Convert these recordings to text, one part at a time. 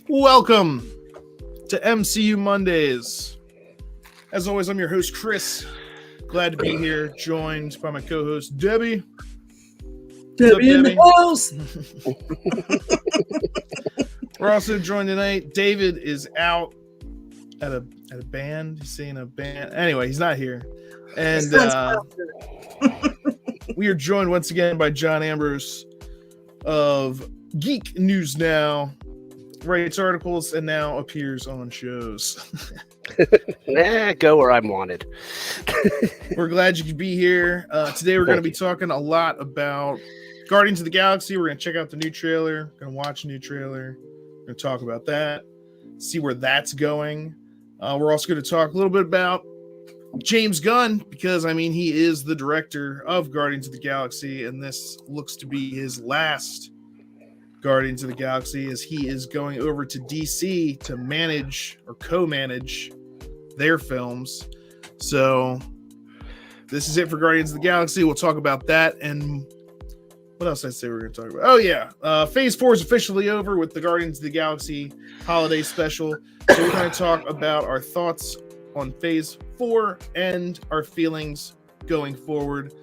Welcome to MCU Mondays. As always, I'm your host, Chris. Glad to be here, joined by my co-host, Debbie. Debbie in the house. We're also joined tonight. David is out at a band. He's seeing a band. Anyway, he's not here. And we are joined once again by John Ambrose of Geek News Now. Writes articles and now appears on shows. Go where I'm wanted. We're glad you could be here. Today we're going to be talking a lot about Guardians of the Galaxy. We're going to check out the new trailer. Going to watch a new trailer. We're going to talk about that. See where that's going. We're also going to talk a little bit about James Gunn, because he is the director of Guardians of the Galaxy, and this looks to be his last Guardians of the Galaxy, as he is going over to DC to manage or co-manage their films. So this is it for Guardians of the Galaxy. We'll talk about that, and what else did I say we're going to talk about? Oh yeah, Phase 4 is officially over with the Guardians of the Galaxy holiday special. So we're going to talk about our thoughts on Phase 4 and our feelings going forward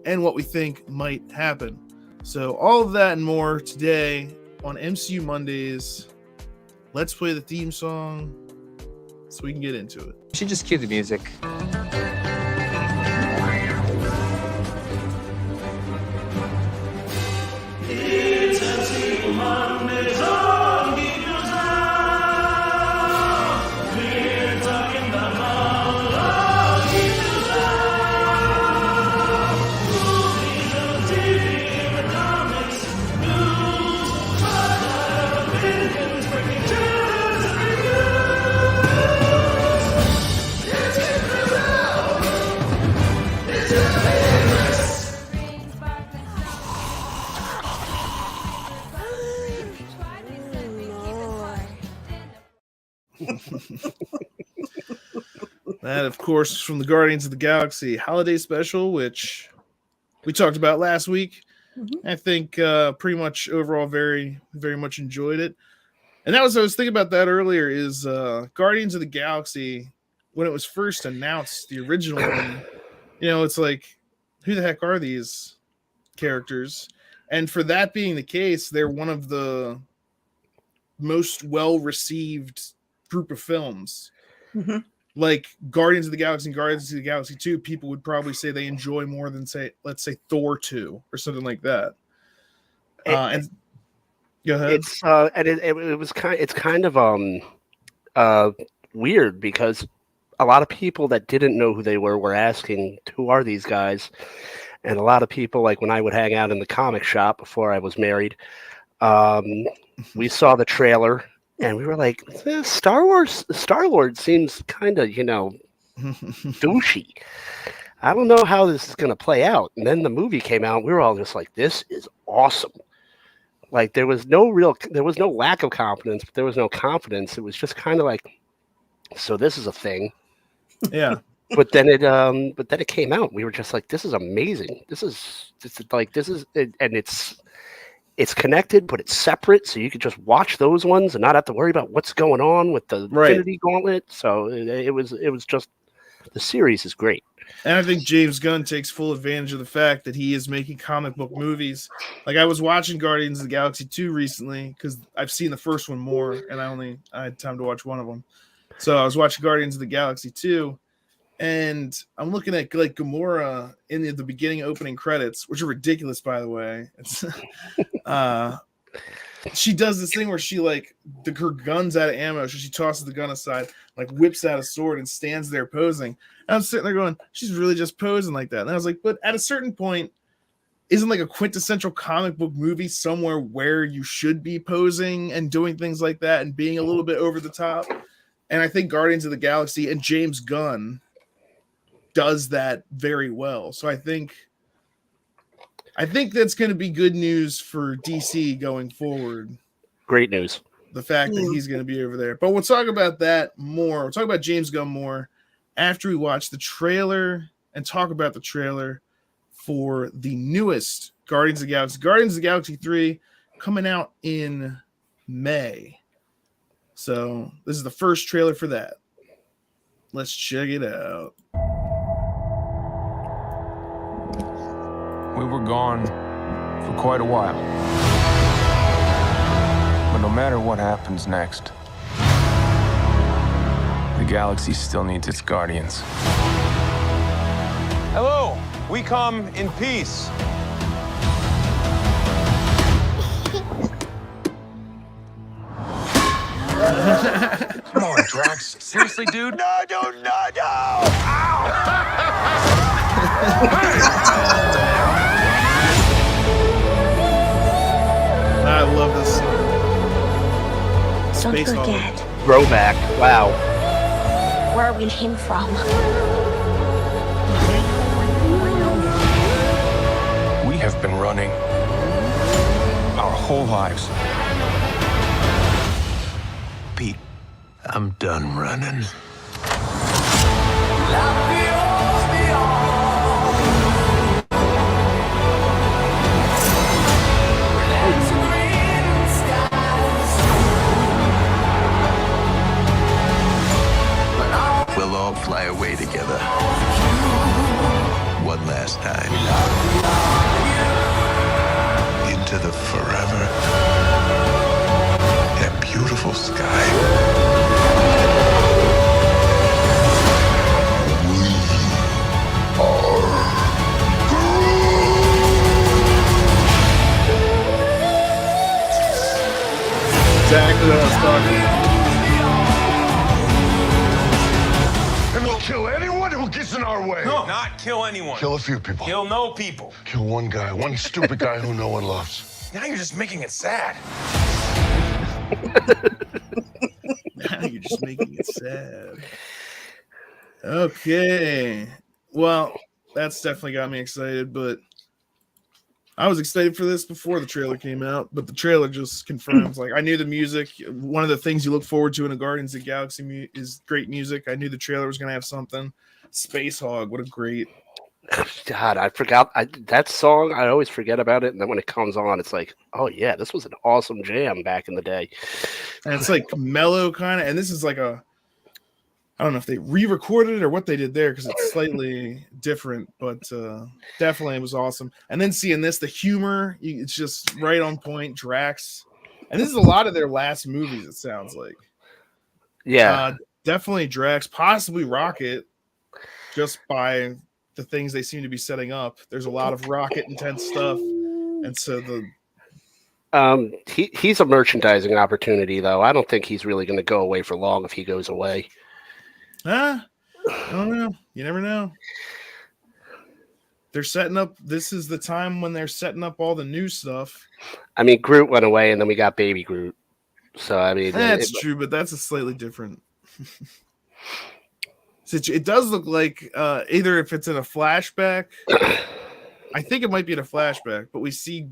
and what we think might happen. So all of that and more today on MCU Mondays. Let's play the theme song so we can get into it. You should just cue the music. It's MCU Mondays on Geek News Now. We're talking about all of Geek News Now. Movies and TV and comics, news, trailer, opinions, breaking news and reviews. It's Geek News Now. It's your favorites. That, of course, is from the Guardians of the Galaxy holiday special, which we talked about last week. Mm-hmm. I think pretty much overall very, very much enjoyed it. And that was, I was thinking about that earlier, is Guardians of the Galaxy, when it was first announced, the original one, it's like, who the heck are these characters? And for that being the case, they're one of the most well-received group of films. Mm-hmm. Like Guardians of the Galaxy and Guardians of the Galaxy 2, people would probably say they enjoy more than, let's say Thor 2 or something like that. And go ahead. It's kind of weird, because a lot of people that didn't know who they were asking, who are these guys? And a lot of people, like when I would hang out in the comic shop before I was married, we saw the trailer. And we were like, Star-Lord seems kind of, douchey. I don't know how this is going to play out. And then the movie came out. We were all just like, this is awesome. Like, there was no lack of confidence, but there was no confidence. It was just kind of like, so this is a thing. Yeah. But then it came out. We were just like, this is amazing. It's connected, but it's separate, so you could just watch those ones and not have to worry about what's going on with the Infinity Gauntlet. So it was just, the series is great. And I think James Gunn takes full advantage of the fact that he is making comic book movies. Like, I was watching Guardians of the Galaxy 2 recently, because I've seen the first one more, and I had time to watch one of them. So I was watching Guardians of the Galaxy 2, and I'm looking at like Gamora in the beginning opening credits, which are ridiculous, by the way. It's, she does this thing where she her gun's out of ammo, so she tosses the gun aside, like whips out a sword and stands there posing. And I'm sitting there going, she's really just posing like that. And I was like, but at a certain point, isn't like a quintessential comic book movie somewhere where you should be posing and doing things like that and being a little bit over the top? And I think Guardians of the Galaxy and James Gunn does that very well. So I think that's going to be good news for DC going forward. Great news. The fact that he's going to be over there. But we'll talk about that more. We'll talk about James Gunn more after we watch the trailer and talk about the trailer for the newest Guardians of the Galaxy. Guardians of the Galaxy 3 coming out in May. So this is the first trailer for that. Let's check it out. We were gone for quite a while. But no matter what happens next, the galaxy still needs its guardians. Hello, we come in peace. Come on, Drax. Seriously, dude? No! I love this song. Don't Space forget Throwback. Wow. where we came from. We have been running our whole lives. Pete, I'm done running. We'll all fly away together. One last time. Into the forever and beautiful sky. Exactly what I was talking about. And we'll kill anyone who gets in our way. No, not kill anyone. Kill a few people. Kill no people. Kill one guy, one stupid guy who no one loves. Now you're just making it sad. You're just making it sad. Okay. Well, that's definitely got me excited, but I was excited for this before the trailer came out, but the trailer just confirms. Like, I knew the music. One of the things you look forward to in a Guardians of the Galaxy is great music. I knew the trailer was going to have something. Space Hog, what a great. God, I forgot that song. I always forget about it, and then when it comes on, it's like, oh yeah, this was an awesome jam back in the day. And it's like mellow kind of, and this is like a, I don't know if they re-recorded it or what they did there because it's slightly different, but definitely it was awesome. And then seeing this, the humor, it's just right on point. Drax, and this is a lot of their last movies. It sounds like, Yeah, definitely Drax, possibly Rocket, just by the things they seem to be setting up. There's a lot of Rocket intense stuff, and so he's a merchandising opportunity, though. I don't think he's really going to go away for long if he goes away. I don't know. You never know. They're setting up. This is the time when they're setting up all the new stuff. I mean, Groot went away, and then we got Baby Groot. So I mean, That's true, but that's a slightly different. It does look like either if it's in a flashback, I think it might be in a flashback, but we see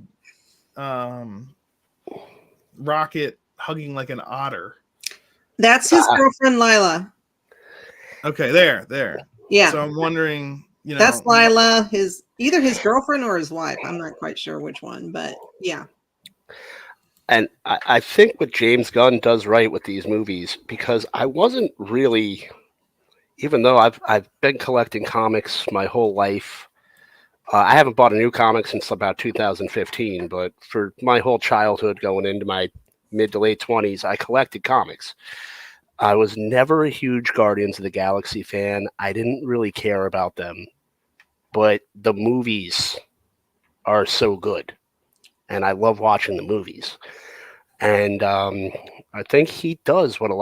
Rocket hugging like an otter. That's his girlfriend, Lila. Okay, there. Yeah. So I'm wondering, that's Lila, either his girlfriend or his wife. I'm not quite sure which one, but yeah. And I think what James Gunn does right with these movies, because I wasn't really, even though I've been collecting comics my whole life. I haven't bought a new comic since about 2015, but for my whole childhood going into my mid to late 20s, I collected comics. I was never a huge Guardians of the Galaxy fan. I didn't really care about them, but the movies are so good, and I love watching the movies. And I think he does what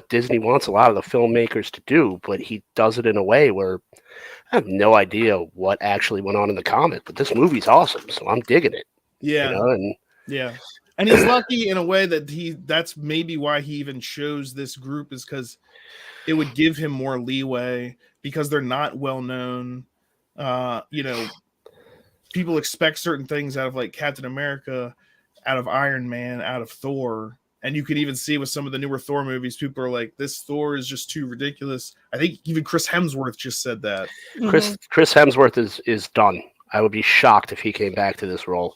Disney wants a lot of the filmmakers to do, but he does it in a way where I have no idea what actually went on in the comic, but this movie's awesome, so I'm digging it. Yeah. Yeah. And he's lucky in a way that that's maybe why he even chose this group, is because it would give him more leeway because they're not well known. People expect certain things out of like Captain America, out of Iron Man, out of Thor. And you can even see with some of the newer Thor movies, people are like, this Thor is just too ridiculous. I think even Chris Hemsworth just said that. Chris Hemsworth is done. I would be shocked if he came back to this role.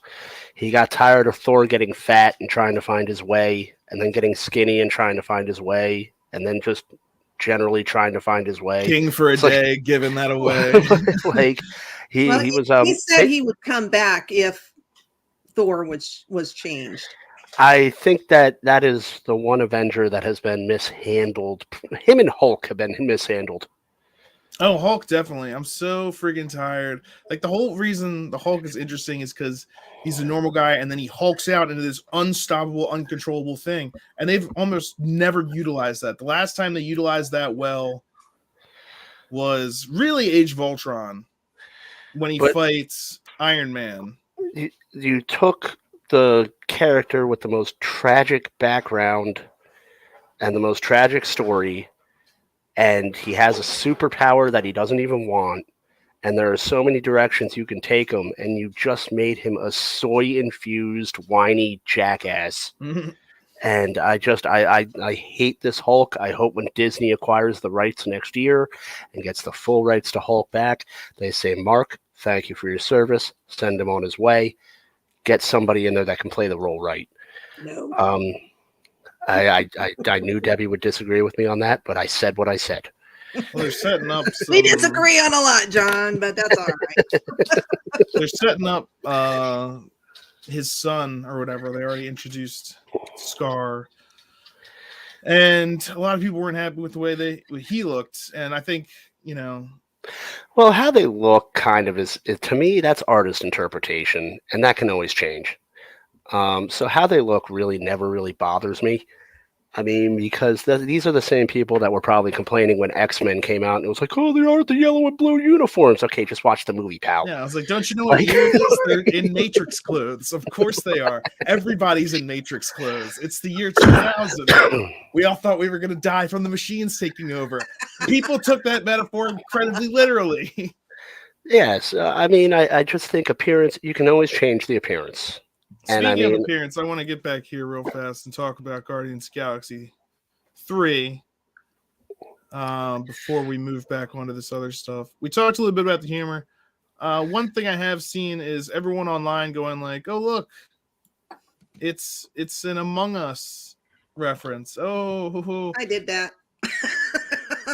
He got tired of Thor getting fat and trying to find his way, and then getting skinny and trying to find his way, and then just generally trying to find his way. King for a It's day, giving that away. like he was. He said he would come back if Thor was changed. I think that is the one Avenger that has been mishandled. Him and Hulk have been mishandled. Oh, Hulk, definitely. I'm so friggin' tired. Like, the whole reason the Hulk is interesting is because he's a normal guy, and then he hulks out into this unstoppable, uncontrollable thing. And they've almost never utilized that. The last time they utilized that well was really Age of Ultron, when he fights Iron Man. You took the character with the most tragic background and the most tragic story, and he has a superpower that he doesn't even want, and there are so many directions you can take him, and you just made him a soy-infused, whiny jackass. Mm-hmm. And I hate this Hulk. I hope when Disney acquires the rights next year and gets the full rights to Hulk back, they say, Mark, thank you for your service. Send him on his way. Get somebody in there that can play the role right. No. I knew Debbie would disagree with me on that, but I said what I said. Well, they're setting up. We disagree on a lot, John, but that's all right. They're setting up his son or whatever. They already introduced Scar, and a lot of people weren't happy with the way he looked. And I think, well, how they look kind of is, to me, that's artist interpretation, and that can always change. So how they look really never really bothers me. I mean, because these are the same people that were probably complaining when X-Men came out, and it was like, oh, they aren't the yellow and blue uniforms. Okay, just watch the movie, pal. Yeah, I was like, don't you know what year it is? They're in Matrix clothes. Of course they are. Everybody's in Matrix clothes. It's the year 2000. We all thought we were going to die from the machines taking over. People took that metaphor incredibly literally. Yes, I mean, I just think appearance, you can always change the appearance. Speaking of appearance, I want to get back here real fast and talk about Guardians of the Galaxy 3 before we move back onto this other stuff. We talked a little bit about the humor. One thing I have seen is everyone online going like, oh, look, it's an Among Us reference. Oh, I did that.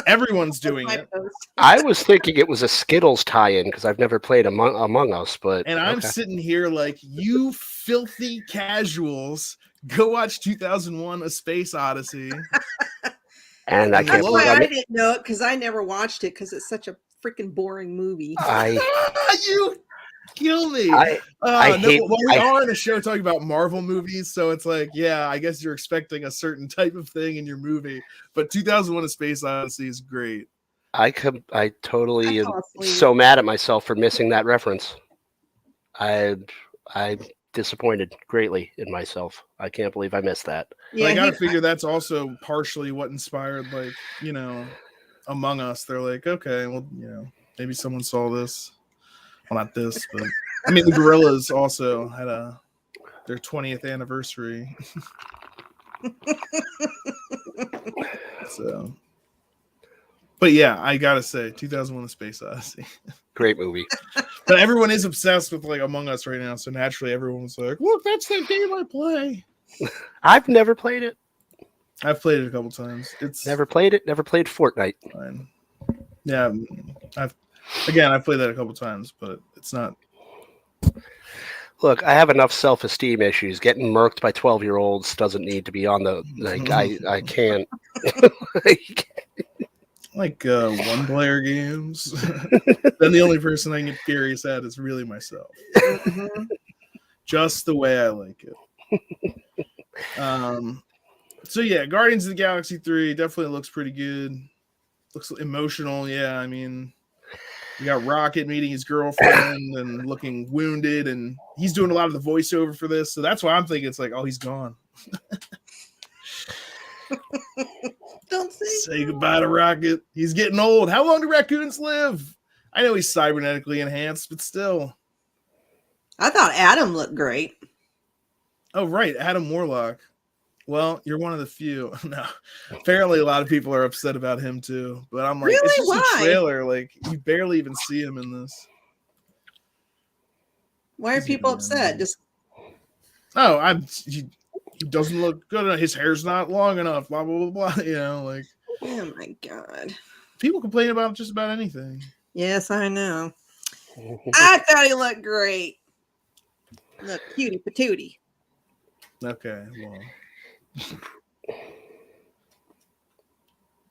Everyone's doing it. I was thinking it was a Skittles tie-in because I've never played Among Us, but I'm sitting here like, you filthy casuals, go watch 2001: A Space Odyssey. And I can't That's why I didn't know it, because I never watched it because it's such a freaking boring movie. You kill me. I hate, we are in a show talking about Marvel movies, so it's like, yeah, I guess you're expecting a certain type of thing in your movie, but 2001: A Space Odyssey is great. I totally am so mad at myself for missing that reference. I'm disappointed greatly in myself. I can't believe I missed that. Yeah, I gotta figure that's also partially what inspired, like, Among Us. They're like, okay, well, maybe someone saw this. Well, not this, but I mean, the Gorillas also had their 20th anniversary. So, but yeah, I gotta say, 2001: A Space Odyssey, great movie. But everyone is obsessed with like Among Us right now, so naturally, everyone's like, "Look, that's that game I play." I've never played it. I've played it a couple times. It's never played it. Never played Fortnite. Fine. Yeah, I've played that a couple times, but it's not. Look, I have enough self-esteem issues. Getting murked by 12-year-olds doesn't need to be on the I can't. Like one-player games. Then the only person I can get furious at is really myself. Just the way I like it. So yeah, Guardians of the Galaxy 3 definitely looks pretty good. Looks emotional. Yeah, I mean, you got Rocket meeting his girlfriend and looking wounded, and he's doing a lot of the voiceover for this. So that's why I'm thinking it's like, oh, he's gone. Don't say goodbye to Rocket. He's getting old. How long do raccoons live? I know he's cybernetically enhanced, but still. I thought Adam looked great. Oh, right. Adam Warlock. Well, you're one of the few. No, apparently a lot of people are upset about him too. But I'm like, really? It's just Why? a trailer. Like, you barely even see him in this. Why are people upset? Just he doesn't look good enough. His hair's not long enough. Blah blah blah blah. You know, like oh my god. people complain about just about anything. Yes, I know. I thought he looked great. Look, cutie patootie. Okay, well,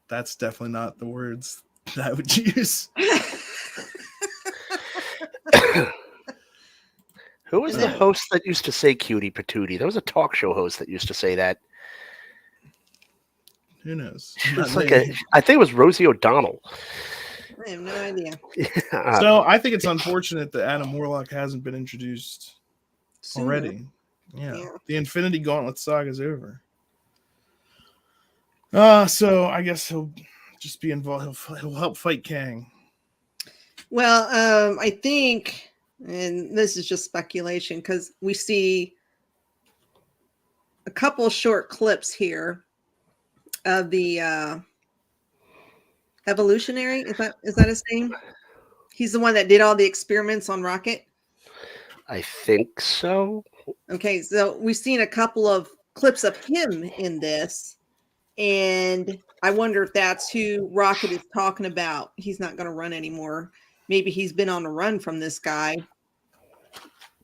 that's definitely not the words that I would use. Who was the host that used to say cutie patootie? There was a talk show host that used to say that. Who knows? It's like I think it was Rosie O'Donnell. I have no idea. So I think it's unfortunate that Adam Warlock hasn't been introduced already. Yeah. The Infinity Gauntlet saga is over. So I guess he'll just be involved. He'll help fight Kang. Well, I think, and this is just speculation, because we see a couple short clips here of the evolutionary. Is that his name? He's the one that did all the experiments on Rocket. I think so. Okay, so we've seen a couple of clips of him in this, and I wonder if that's who Rocket is talking about. He's not going to run anymore. Maybe he's been on a run from this guy.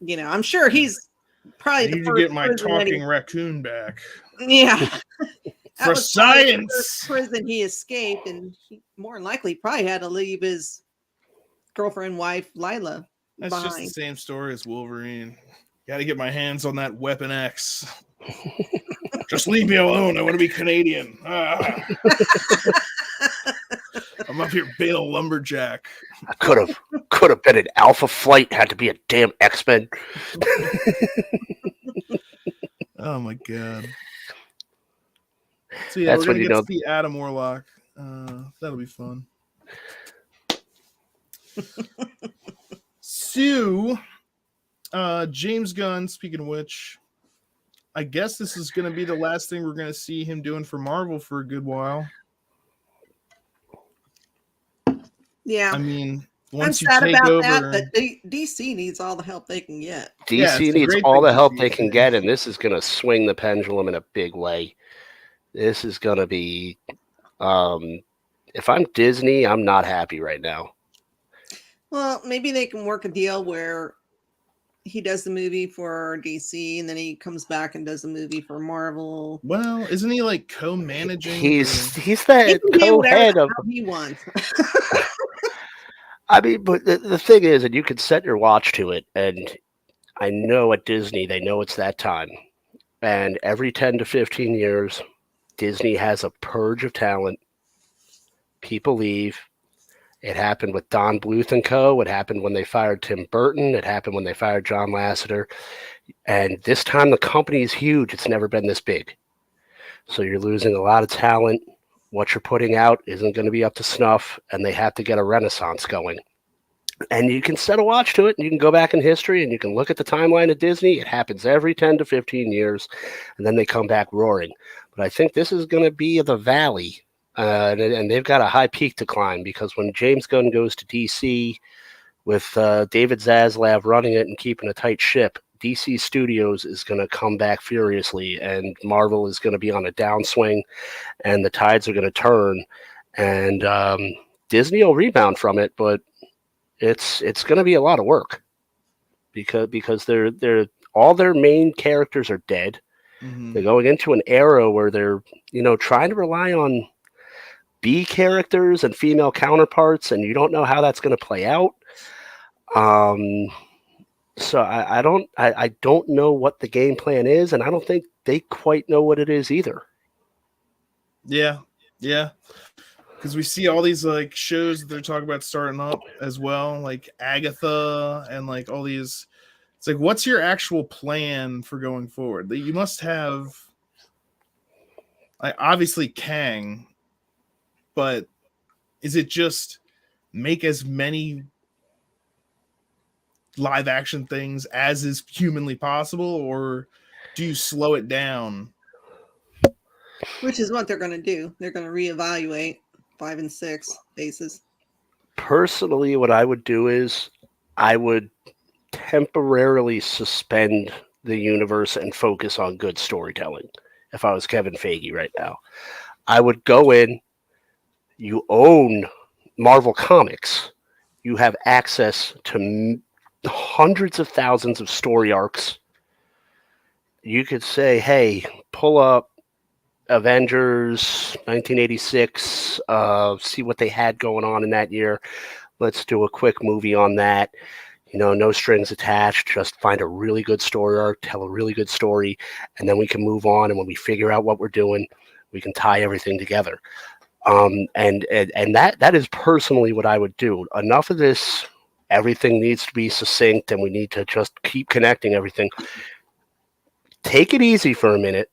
You know, I'm sure he's probably I need the to first get my prison talking raccoon back. Yeah. For was probably the science. first prison he escaped, and he more than likely probably had to leave his girlfriend, wife, Lila. That's behind. just the same story as Wolverine. Got to get my hands on that Weapon X. Just leave me alone. I want to be Canadian. I'm up here being a lumberjack. I could have been an Alpha Flight. Had to be a damn X-Men. Oh my god. So yeah, That's we're when gonna you get know. to see Adam Warlock. That'll be fun. Sue, James Gunn, speaking of which, I guess this is going to be the last thing we're going to see him doing for Marvel for a good while. Yeah. I mean, I'm once you sad take about over, that, but DC needs all the help they can get. DC needs all the help they can get, and this is going to swing the pendulum in a big way. This is going to be, if I'm Disney, I'm not happy right now. Well, maybe they can work a deal where he does the movie for DC and then he comes back and does a movie for Marvel. Well, isn't he like co-managing? He's the co-head of. He wants. I mean, but the thing is, and you can set your watch to it, and I know at Disney they know it's that time, and every 10 to 15 years, Disney has a purge of talent. People leave. It happened with Don Bluth and Co. It happened when they fired Tim Burton. It happened when they fired John Lasseter. And this time the company is huge. It's never been this big. So you're losing a lot of talent. What you're putting out isn't going to be up to snuff, and they have to get a renaissance going. And you can set a watch to it, and you can go back in history, and you can look at the timeline of Disney. It happens every 10 to 15 years, and then they come back roaring. But I think this is going to be the valley. And they've got a high peak to climb, because when James Gunn goes to DC with David Zaslav running it and keeping a tight ship, DC Studios is going to come back furiously, and Marvel is going to be on a downswing, and the tides are going to turn, and Disney will rebound from it, but it's going to be a lot of work because they're all their main characters are dead. Mm-hmm. They're going into an era where they're trying to rely on B characters and female counterparts, and you don't know how that's going to play out. So I don't know what the game plan is, and I don't think they quite know what it is either. Yeah. Because we see all these like shows that they're talking about starting up as well, like Agatha and like all these. It's like, what's your actual plan for going forward? You must have, like, obviously Kang. But is it just make as many live action things as is humanly possible, or do you slow it down? Which is what they're going to do. They're going to reevaluate 5 and 6 bases. Personally, what I would do is I would temporarily suspend the universe and focus on good storytelling. If I was Kevin Feige right now, I would go in. You own Marvel Comics. You have access to hundreds of thousands of story arcs. You could say, hey, pull up Avengers 1986, see what they had going on in that year. Let's do a quick movie on that. No strings attached. Just find a really good story arc, tell a really good story, and then we can move on. And when we figure out what we're doing, we can tie everything together. And that is personally what I would do. Enough of this. Everything needs to be succinct, and we need to just keep connecting everything. Take it easy for a minute.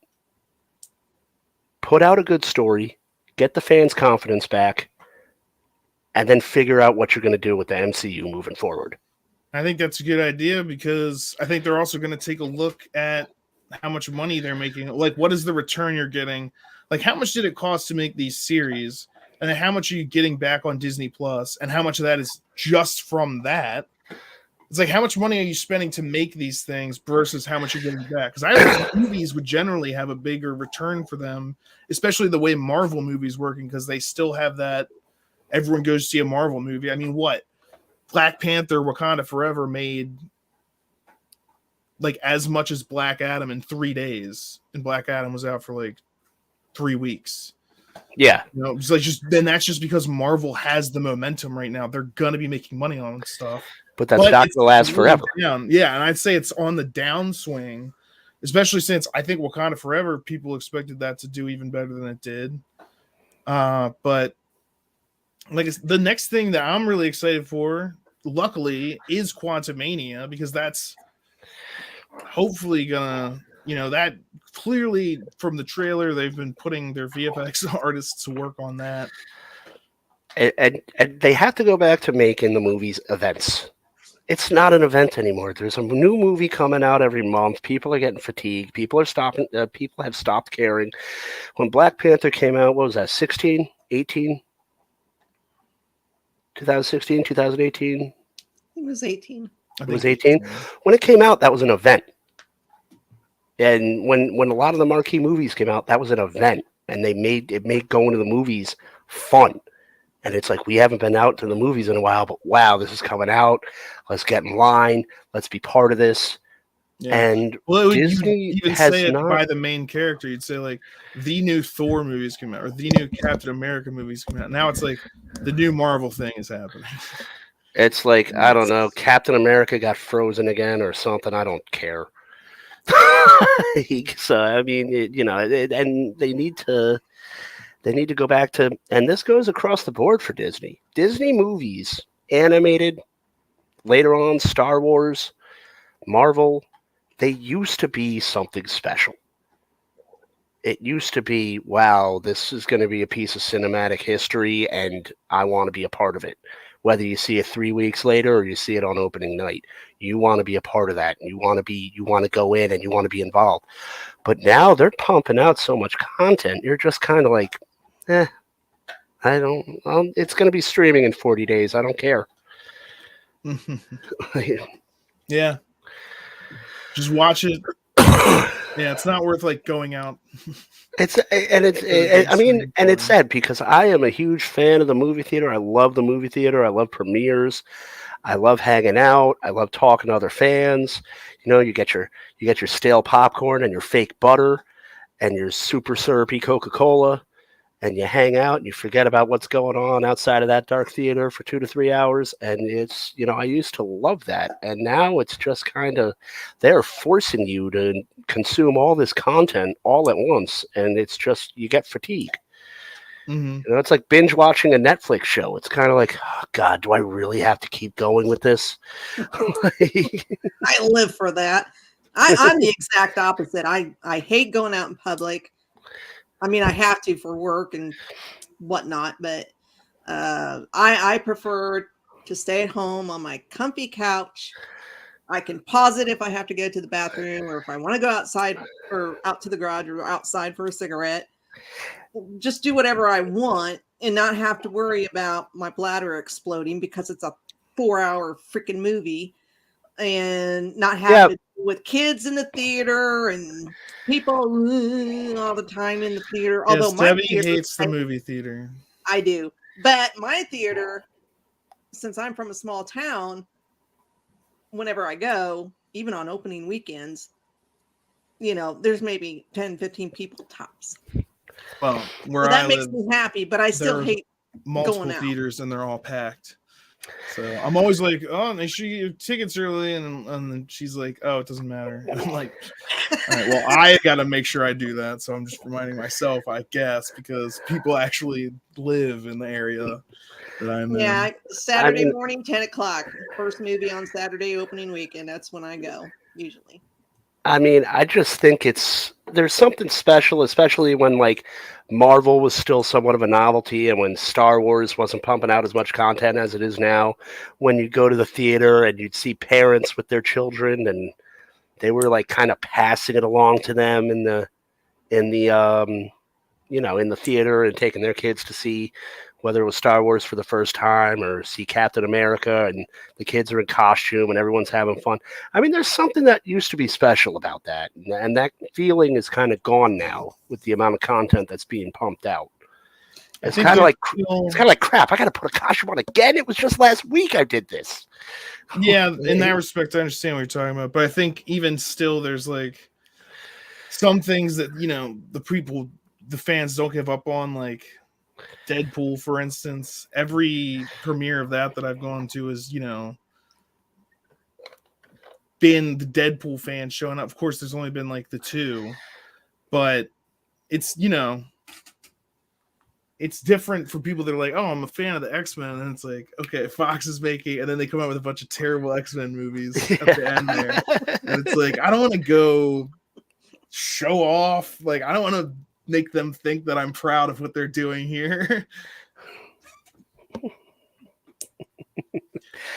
Put out a good story. Get the fans' confidence back, and then figure out what you're going to do with the MCU moving forward. I think that's a good idea because I think they're also going to take a look at how much money they're making. Like, what is the return you're getting? Like, how much did it cost to make these series? And then how much are you getting back on Disney Plus? And how much of that is just from that? It's like, how much money are you spending to make these things versus how much you're getting back? Because I think movies would generally have a bigger return for them, especially the way Marvel movies working, because they still have that. Everyone goes to see a Marvel movie. I mean, what? Black Panther, Wakanda Forever made like as much as Black Adam in 3 days, and Black Adam was out for like 3 weeks. Yeah, it's like then that's just because Marvel has the momentum right now. They're gonna be making money on stuff, but that's not gonna last forever. Down. Yeah, and I'd say it's on the downswing, especially since I think Wakanda Forever people expected that to do even better than it did. But like the next thing that I'm really excited for, luckily, is Quantumania, because that's hopefully gonna, that clearly from the trailer they've been putting their VFX artists to work on that. And they have to go back to making the movies events. It's not an event anymore. There's a new movie coming out every month. People are getting fatigued. People are stopping. People have stopped caring. When Black Panther came out, what was that? 16, 18? 2016, 2018? It was 18. It was 18. When it came out, that was an event. And when a lot of the marquee movies came out, that was an event. And it made going to the movies fun. And it's like, we haven't been out to the movies in a while, but wow, this is coming out. Let's get in line. Let's be part of this. Yeah. And Disney even has say it not... by the main character. You'd say like the new Thor movies come out, or the new Captain America movies come out. Now it's like the new Marvel thing is happening. It's like, I don't know, Captain America got frozen again or something. I don't care. So I mean, and they need to go back to, and this goes across the board for Disney. Disney movies, animated, later on Star Wars, Marvel, they used to be something special. It used to be, wow, this is going to be a piece of cinematic history, and I want to be a part of it. Whether you see it 3 weeks later or you see it on opening night, you want to be a part of that. And you want to go in and you want to be involved. But now they're pumping out so much content. You're just kind of like, it's going to be streaming in 40 days. I don't care. Yeah. Just watch it. Yeah, it's not worth like going out. It's sad because I am a huge fan of the movie theater. I love the movie theater. I love premieres. I love hanging out. I love talking to other fans. You get your stale popcorn and your fake butter and your super syrupy Coca-Cola, and you hang out and you forget about what's going on outside of that dark theater for 2 to 3 hours. And it's, I used to love that. And now it's just kind of, they're forcing you to consume all this content all at once. And it's just, you get fatigue. Mm-hmm. It's like binge watching a Netflix show. It's kind of like, oh God, do I really have to keep going with this? I live for that. I'm the exact opposite. I hate going out in public. I mean, I have to for work and whatnot, but I prefer to stay at home on my comfy couch. I can pause it if I have to go to the bathroom, or if I want to go outside or out to the garage or outside for a cigarette. Just do whatever I want and not have to worry about my bladder exploding because it's a 4-hour freaking movie. and not Yeah. having to deal with kids in the theater and people all the time in the theater. Yes, Although my Debbie theater, hates the movie theater. I do, but my theater, since I'm from a small town, whenever I go, even on opening weekends, there's maybe 10, 15 people tops. Well, where So that I makes live, me happy, but I still there's hate multiple going out. theaters and they're all packed. So I'm always like, oh, make sure you get tickets early, and then she's like, oh, it doesn't matter. And I'm like, all right, well, I gotta make sure I do that. So I'm just reminding myself, I guess, because people actually live in the area that I'm Yeah, in. Saturday morning, 10 o'clock. First movie on Saturday opening weekend. That's when I go, usually. I mean, I just think there's something special, especially when like Marvel was still somewhat of a novelty and when Star Wars wasn't pumping out as much content as it is now. When you go to the theater and you'd see parents with their children and they were like kind of passing it along to them in the in the theater and taking their kids to see whether it was Star Wars for the first time or see Captain America and the kids are in costume and everyone's having fun. I mean, there's something that used to be special about that. And that feeling is kind of gone now with the amount of content that's being pumped out. It's kind of like crap. I got to put a costume on again. It was just last week I did this. Yeah, in that respect, I understand what you're talking about. But I think even still, there's like some things that, the fans don't give up on, like Deadpool, for instance. Every premiere of that I've gone to is, been the Deadpool fans showing up. Of course, there's only been like the two, but it's, it's different for people that are like, oh, I'm a fan of the X-Men. And then it's like, okay, Fox is making, and then they come out with a bunch of terrible X-Men movies at the end there. And it's like, I don't want to go show off. Like, I don't want to make them think that I'm proud of what they're doing here.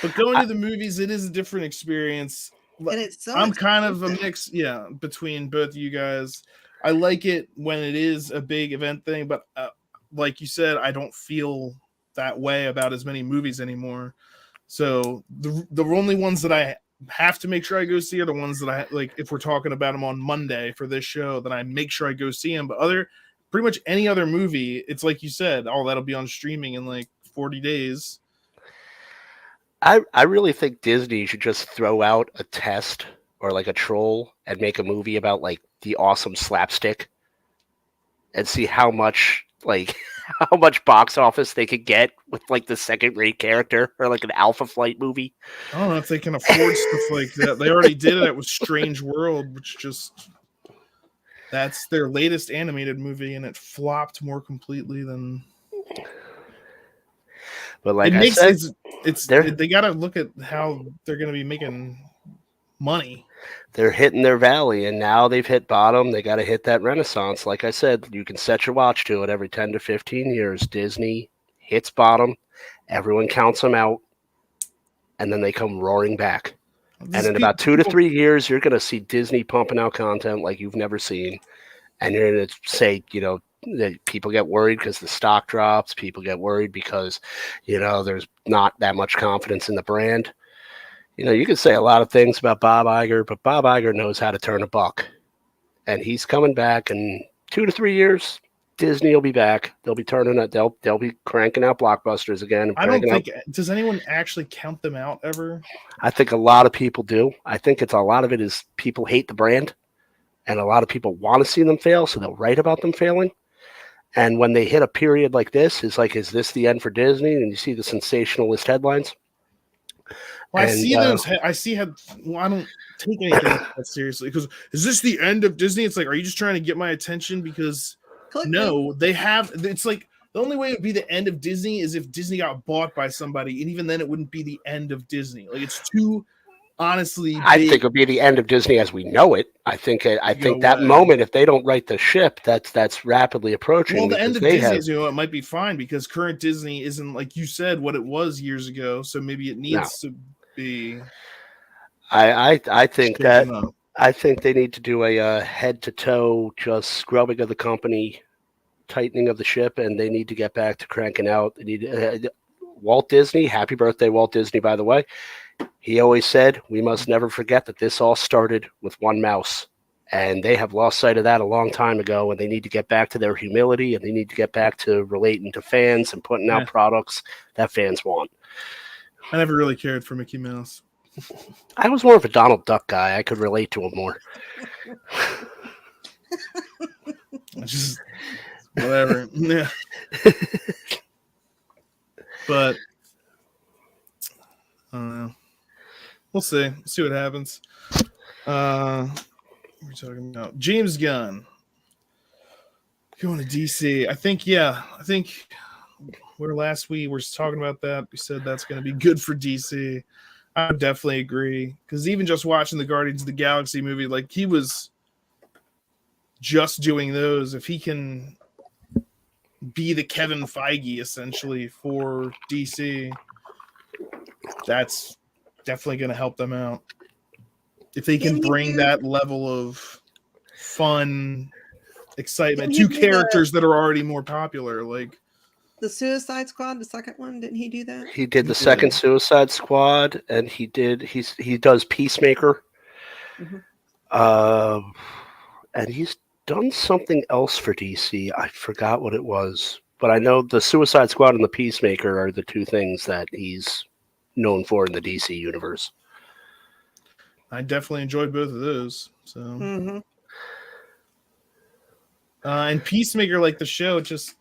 But going to the movies, it is a different experience. And it's so I'm kind of a mix, between both of you guys. I like it when it is a big event thing, but like you said, I don't feel that way about as many movies anymore. So the only ones that I have to make sure I go see are the ones that I like. If we're talking about them on Monday for this show, then I make sure I go see them. But pretty much any other movie, it's like you said, oh, that'll be on streaming in like 40 days. I really think Disney should just throw out a test or like a troll and make a movie about like the awesome slapstick and see how much box office they could get with like the second rate character or like an Alpha Flight movie. I don't know if they can afford stuff like that. They already did it with Strange World, which that's their latest animated movie, and it flopped more completely than. But like I said, they got to look at how they're going to be making money. They're hitting their valley, and now they've hit bottom. They got to hit that renaissance. Like I said, you can set your watch to it every 10 to 15 years. Disney hits bottom, everyone counts them out, and then they come roaring back. And in about 2 to 3 years, you're going to see Disney pumping out content like you've never seen. And you're going to say, that people get worried because the stock drops. People get worried because, there's not that much confidence in the brand. You can say a lot of things about Bob Iger, but Bob Iger knows how to turn a buck. And he's coming back in 2 to 3 years. Disney will be back. They'll be turning it. They'll be cranking out blockbusters again. I don't think. Does anyone actually count them out ever? I think a lot of people do. I think a lot of it is people hate the brand, and a lot of people want to see them fail, so they'll write about them failing. And when they hit a period like this, it's like, is this the end for Disney? And you see the sensationalist headlines. Well, I see those. I see how. Well, I don't take anything that seriously because is this the end of Disney? It's like, are you just trying to get my attention? Because no, they have. It's like the only way it would be the end of Disney is if Disney got bought by somebody, and even then, it wouldn't be the end of Disney. Like it's too. Honestly, I think it'll be the end of Disney as we know it. I think that moment, if they don't right the ship, that's rapidly approaching. Well, the end of Disney, it might be fine because current Disney isn't, like you said, what it was years ago. So maybe it needs to be. I think that I think they need to do a head to toe just scrubbing of the company, tightening of the ship, and they need to get back to cranking out. They need Walt Disney. Happy birthday, Walt Disney! By the way. He always said, we must never forget that this all started with one mouse. And they have lost sight of that a long time ago, and they need to get back to their humility, and they need to get back to relating to fans and putting out products that fans want. I never really cared for Mickey Mouse. I was more of a Donald Duck guy. I could relate to him more. Just whatever. Yeah. But I don't know. We'll see. See what happens. We're talking about James Gunn going to DC. I think where last we were talking about that, we said that's going to be good for DC. I would definitely agree, because even just watching the Guardians of the Galaxy movie, like he was just doing those. If he can be the Kevin Feige essentially for DC, that's definitely going to help them out. If they can bring that level of fun, excitement to characters that are already more popular, like the Suicide Squad, the second one, didn't he do that? He did the second Suicide Squad, and he does Peacemaker. Mm-hmm. And he's done something else for DC. I forgot what it was, but I know the Suicide Squad and the Peacemaker are the two things that he's known for in the DC universe. I definitely enjoyed both of those. So, Mm-hmm. And Peacemaker, like the show, just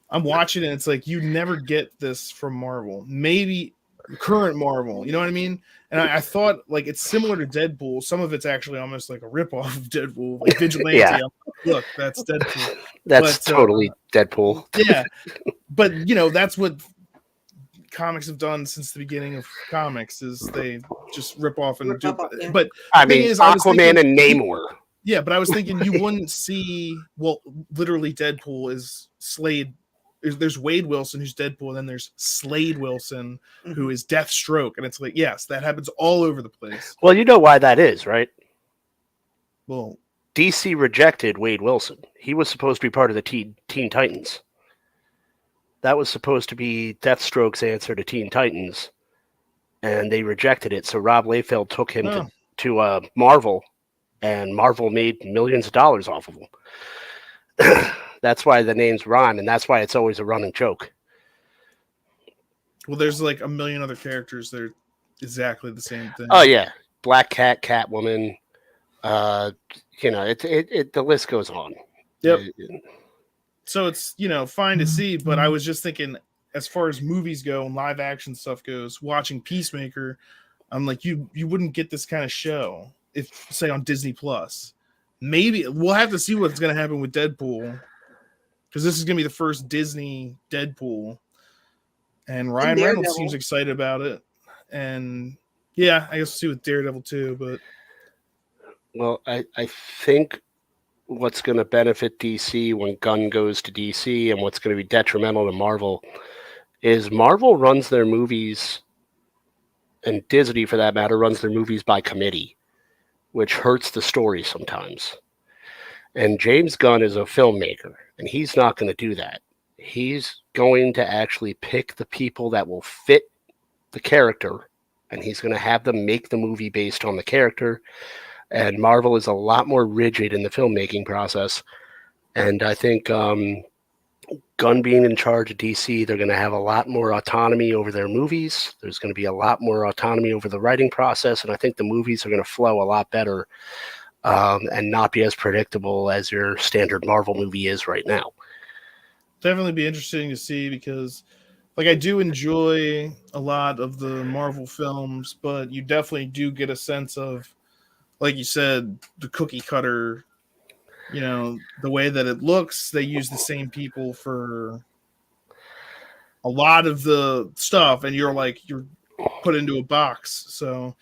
I'm watching it. It's like you never get this from Marvel. Maybe current Marvel. You know what I mean? And I thought like it's similar to Deadpool. Some of it's actually almost like a ripoff of Deadpool, like Vigilante. Yeah. Look, that's Deadpool. That's totally Deadpool. Yeah, but you know that's what comics have done since the beginning of comics is they just rip off and do. Yeah. But I mean, Aquaman and Namor. Yeah, but I was thinking you wouldn't see. Well, literally, Deadpool is Slade. There's Wade Wilson who's Deadpool, and then there's Slade Wilson who is Deathstroke, and it's like yes, that happens all over the place. Well, you know why that is, right? Well, DC rejected Wade Wilson. He was supposed to be part of the Teen Titans. That was supposed to be Deathstroke's answer to Teen Titans, and they rejected it. So Rob Liefeld took him to Marvel, and Marvel made millions of dollars off of him. That's why the names rhyme, and that's why it's always a running joke. Well, there's like a million other characters that are exactly the same thing. Oh yeah, Black Cat, Catwoman. You know, the list goes on. Yep. So it's fine to see, but I was just thinking, as far as movies go and live action stuff goes, watching Peacemaker, I'm like, you wouldn't get this kind of show if say on Disney Plus. Maybe we'll have to see what's going to happen with Deadpool. Because this is going to be the first Disney Deadpool. And Ryan Reynolds seems excited about it. And yeah, I guess we'll see with Daredevil too. But well, I think what's going to benefit DC when Gunn goes to DC and what's going to be detrimental to Marvel is Marvel runs their movies, and Disney for that matter runs their movies by committee, which hurts the story sometimes. And James Gunn is a filmmaker, and he's not going to do that. He's going to actually pick the people that will fit the character, and he's going to have them make the movie based on the character. And Marvel is a lot more rigid in the filmmaking process. And I think Gunn being in charge of DC, they're going to have a lot more autonomy over their movies. There's going to be a lot more autonomy over the writing process, and I think the movies are going to flow a lot better. And not be as predictable as your standard Marvel movie is right now. Definitely be interesting to see because, like, I do enjoy a lot of the Marvel films, but you definitely do get a sense of, like you said, the cookie cutter, the way that it looks. They use the same people for a lot of the stuff, and you're put into a box. So,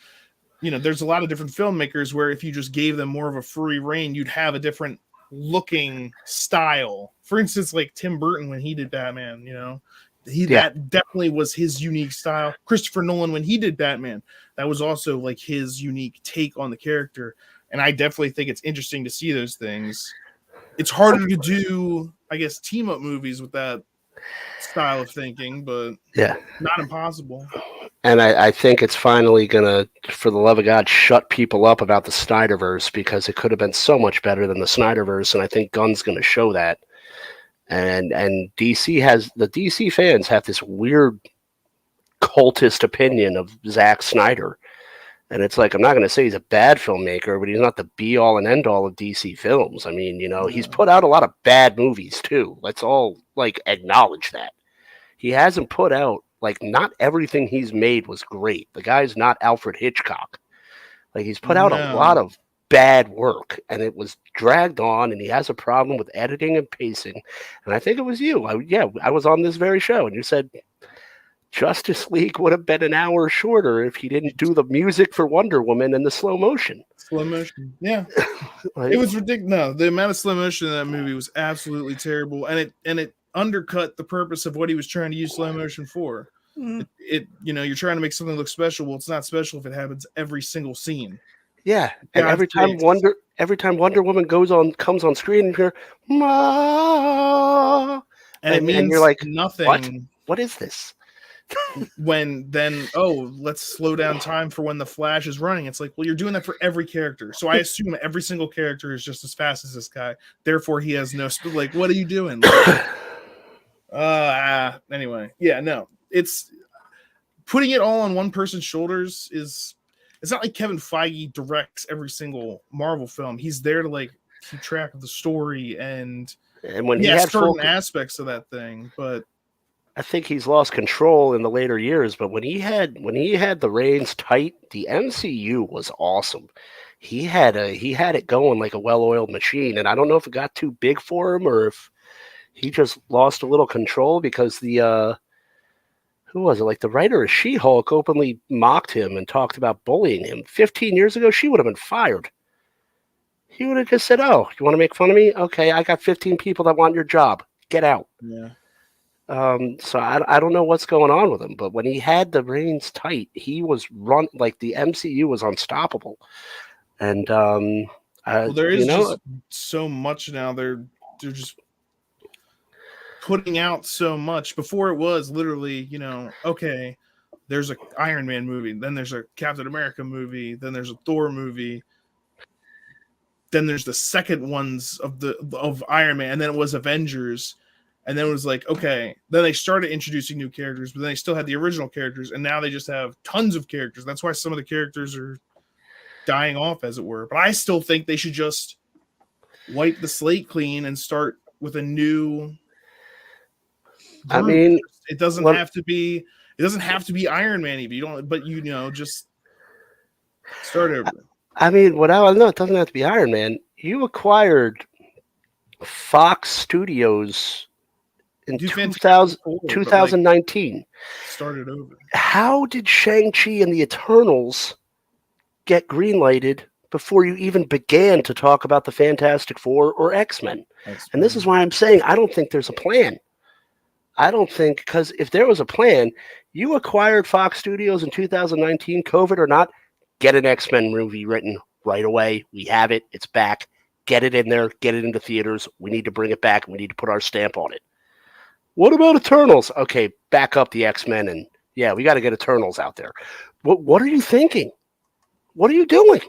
there's a lot of different filmmakers where if you just gave them more of a free reign, you'd have a different looking style. For instance, like Tim Burton when he did Batman, that definitely was his unique style. Christopher Nolan when he did Batman, that was also like his unique take on the character. And I definitely think it's interesting to see those things. It's harder to do, I guess, team up movies with that style of thinking, but not impossible. And I think it's finally gonna, for the love of God, shut people up about the Snyderverse, because it could have been so much better than the Snyderverse, and I think Gunn's gonna show that. And the DC fans have this weird cultist opinion of Zack Snyder. And it's like, I'm not going to say he's a bad filmmaker, but he's not the be all and end all of DC films. I mean, he's put out a lot of bad movies too. Let's all like acknowledge that. He hasn't put out, like, not everything he's made was great. The guy's not Alfred Hitchcock. Like, he's put out a lot of bad work, and it was dragged on, and he has a problem with editing and pacing. And I think it was you. I was on this very show, and you said Justice League would have been an hour shorter if he didn't do the music for Wonder Woman and the slow motion. Slow motion, yeah. It was ridiculous. No, the amount of slow motion in that movie was absolutely terrible, and it undercut the purpose of what he was trying to use slow motion for. You're trying to make something look special. Well, it's not special if it happens every single scene. Yeah, and every time Wonder Woman comes on screen, you hear "Ma," and it means you're like, nothing. What is this? Let's slow down time for when the Flash is running. It's like, well, you're doing that for every character, so I assume every single character is just as fast as this guy. Therefore, he has no speed. Like, what are you doing? Anyway, yeah, no, it's putting it all on one person's shoulders is. It's not like Kevin Feige directs every single Marvel film. He's there to like keep track of the story and when he had certain aspects of that thing, but I think he's lost control in the later years. But when he had the reins tight, the MCU was awesome. He had it going like a well-oiled machine, and I don't know if it got too big for him or if he just lost a little control, because the who was it? Like, the writer of She-Hulk openly mocked him and talked about bullying him. 15 years ago, she would have been fired. He would have just said, "Oh, you want to make fun of me? Okay, I got 15 people that want your job. Get out." Yeah. So I don't know what's going on with him, but when he had the reins tight, he was like the MCU was unstoppable. And there is just so much now. They're just putting out so much. Before it was literally, okay, there's a Iron Man movie, then there's a Captain America movie, then there's a Thor movie, then there's the second ones of Iron Man, and then it was Avengers, and then it was like, okay, then they started introducing new characters, but then they still had the original characters, and now they just have tons of characters. That's why some of the characters are dying off, as it were. But I still think they should just wipe the slate clean and start with a new group. I mean, it doesn't have to be Iron Man, even. You don't, but just start over. I mean, no, it doesn't have to be Iron Man. You acquired Fox Studios in 2019. Started over. How did Shang-Chi and the Eternals get greenlighted before you even began to talk about the Fantastic Four or X-Men? And this is why I'm saying I don't think there's a plan. I don't think, because if there was a plan, you acquired Fox Studios in 2019, COVID or not, get an X-Men movie written right away. We have it. It's back. Get it in there. Get it into theaters. We need to bring it back. We need to put our stamp on it. What about Eternals? Okay, back up the X-Men, and yeah, we got to get Eternals out there. What are you thinking? What are you doing?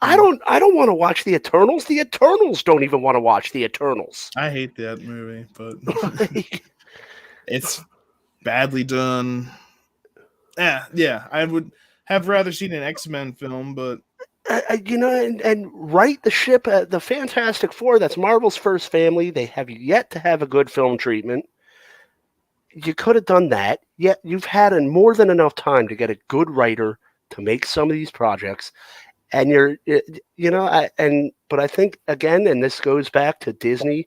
I don't want to watch the Eternals. The Eternals don't even want to watch the Eternals. I hate that movie, but it's badly done. Yeah, I would have rather seen an X-Men film, but and right the ship, the Fantastic Four. That's Marvel's first family. They have yet to have a good film treatment. You could have done that. Yet you've had more than enough time to get a good writer to make some of these projects. And but I think, again, and this goes back to Disney,